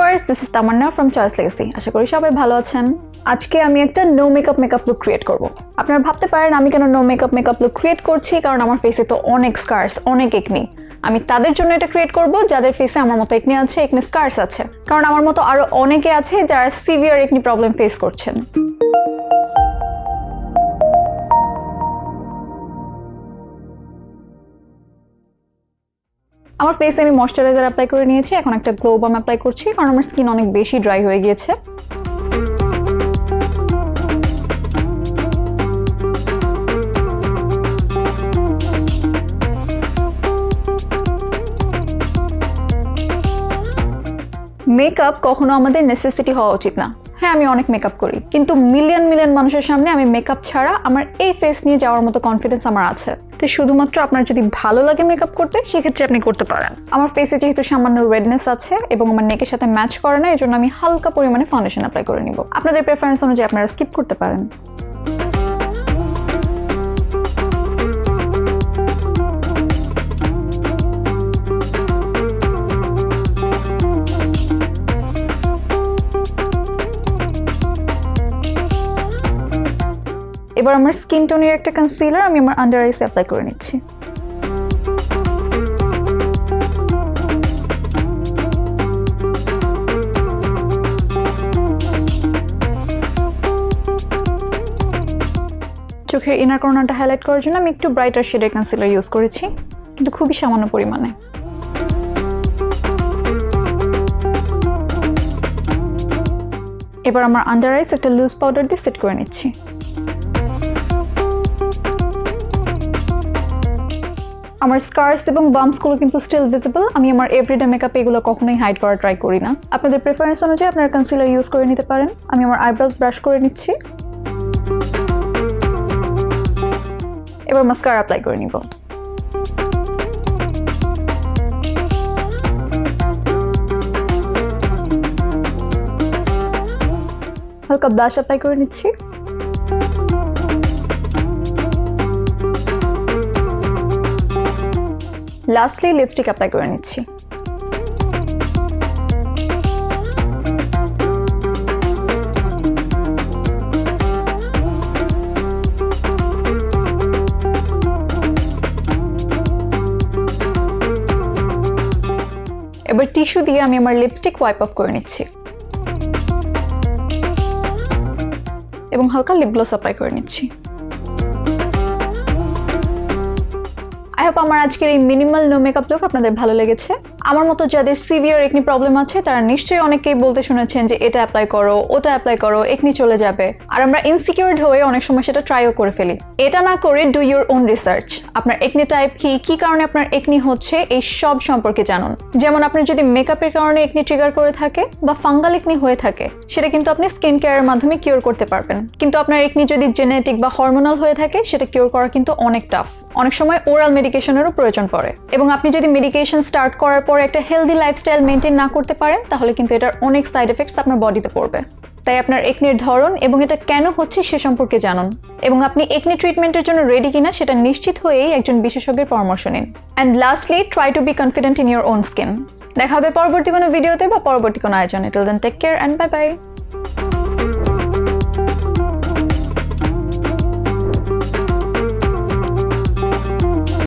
Viewers, this is Tamanna from Choice Legacy. আশা করি সবাই ভালো আছেন। আজকে আমি একটা নো মেকআপ লুক ক্রিয়েট করব। আপনারা ভাবতে পারেন আমি কেন নো মেকআপ লুক ক্রিয়েট করছি, কারণ আমার ফেসে তো অনেক স্কার্স, অনেক একনি। আমি তাদের জন্য এটা ক্রিয়েট করব যাদের ফেসে আমার মতো একনি আছে, একনি স্কার্স আছে। কারণ আমার মতো আরো অনেকে আছে যারা সিভিয়ার একনি প্রবলেম ফেস করছেন। আমার ফেসে আমি ময়শ্চারাইজার অ্যাপ্লাই করে নিয়েছি, এখন একটা গ্লো বাম অ্যাপ্লাই করছি কারণ আমার স্কিন অনেক বেশি ড্রাই হয়ে গিয়েছে। মেকআপ কখনো আমাদের নেসেসিটি হওয়া উচিত না। হ্যাঁ, আমি অনেক মেকআপ করি, কিন্তু মিলিয়ন মানুষের সামনে আমি মেকআপ ছাড়া আমার এই ফেস নিয়ে যাওয়ার মতো কনফিডেন্স আমার আছে। তো শুধুমাত্র আপনার যদি ভালো লাগে মেকআপ করতে, সেক্ষেত্রে আপনি করতে পারেন। আমার ফেসে যেহেতু সামান্য রেডনেস আছে এবং আমার নেকের সাথে ম্যাচ করে না, এজন্য আমি হালকা পরিমাণে ফাউন্ডেশন অ্যাপ্লাই করে নিব। আপনাদের প্রেফারেন্স অনুযায়ী আপনারা স্কিপ করতে পারেন। এবার আমার স্কিন টোনের একটা কনসিলার আমি আমার আন্ডার আইসে অ্যাপ্লাই করে নিচ্ছি। চোখের ইনার কর্নারটা হাইলাইট করার জন্য আমি একটু ব্রাইটার শেডের কনসিলার ইউজ করেছি, কিন্তু খুবই সামান্য পরিমাণে। এবার আমার আন্ডার আইস একটা লুজ পাউডার দিয়ে সেট করে নিচ্ছি। আমার স্কার্স এবং বাম্পসগুলো কিন্তু স্টিল ভিজিবল। আমি আমার এভরিডে মেকআপে এগুলো কখনোই হাইড করার ট্রাই করি না। আপনাদের প্রেফারেন্স অনুযায়ী আপনারা কনসিলার ইউজ করে নিতে পারেন। আমি আমার আইব্রোজ ব্রাশ করে নিচ্ছি। এবার মাস্কারা অ্যাপ্লাই করে নিব। হালকা ব্লাশ অ্যাপ্লাই করে নিচ্ছি। লাস্টলি লিপস্টিক অ্যাপ্লাই করে নিচ্ছি। এবার টিস্যু দিয়ে আমি আমার লিপস্টিক ওয়াইপ অফ করে নিচ্ছি এবং হালকা লিপ গ্লস অ্যাপ্লাই করে নিচ্ছি। আই হোপ আমার আজকের এই মিনিমাল নো মেকআপ লুক আপনাদের ভালো লেগেছে। আমার মতো যাদের সিভিয়ার একনি প্রবলেম আছে তারা নিশ্চয়ই অনেকেই বলতে শুনেছেন যে এটা অ্যাপ্লাই করো, ওটা অ্যাপ্লাই করো, একনি চলে যাবে। আর আমরা ইনসিকিউরড হয়ে অনেক সময় সেটা ট্রাইও করে ফেলি। এটা না করে ডু ইউর ওন রিসার্চ। আপনার একনি টাইপ কি কারণে আপনার একনি হচ্ছে, এই সব সম্পর্কে জানুন। যেমন আপনার যদি মেকআপের কারণে একনি ট্রিগার করে থাকে বা ফাঙ্গাল একনি হয়ে থাকে, সেটা কিন্তু আপনি স্কিন কেয়ারের মাধ্যমে কিওর করতে পারবেন। কিন্তু আপনার একনি যদি জেনেটিক বা হরমোনাল হয়ে থাকে, সেটা কিওর করা কিন্তু অনেক টাফ। অনেক সময় ওরাল মেডিকেশনেরও প্রয়োজন পড়ে। এবং আপনি যদি মেডিকেশন স্টার্ট করার পর একটা হেলদি লাইফস্টাইল মেনটেন না করতে পারেন, তাহলে কিন্তু এটার অনেক সাইড এফেক্টস আপনার বডিতে পড়বে। তাই আপনার একনির ধরন এবং এটা কেন হচ্ছে সে সম্পর্কে জানুন, এবং আপনি একনি ট্রিটমেন্টের জন্য রেডি কিনা সেটা নিশ্চিত হয়েই একজন বিশেষজ্ঞের পরামর্শ নিন। And lastly, try to be confident in your own skin. দেখা হবে পরবর্তী কোনো ভিডিওতে বা পরবর্তী কোনো আয়োজনে। Till then take care and bye by.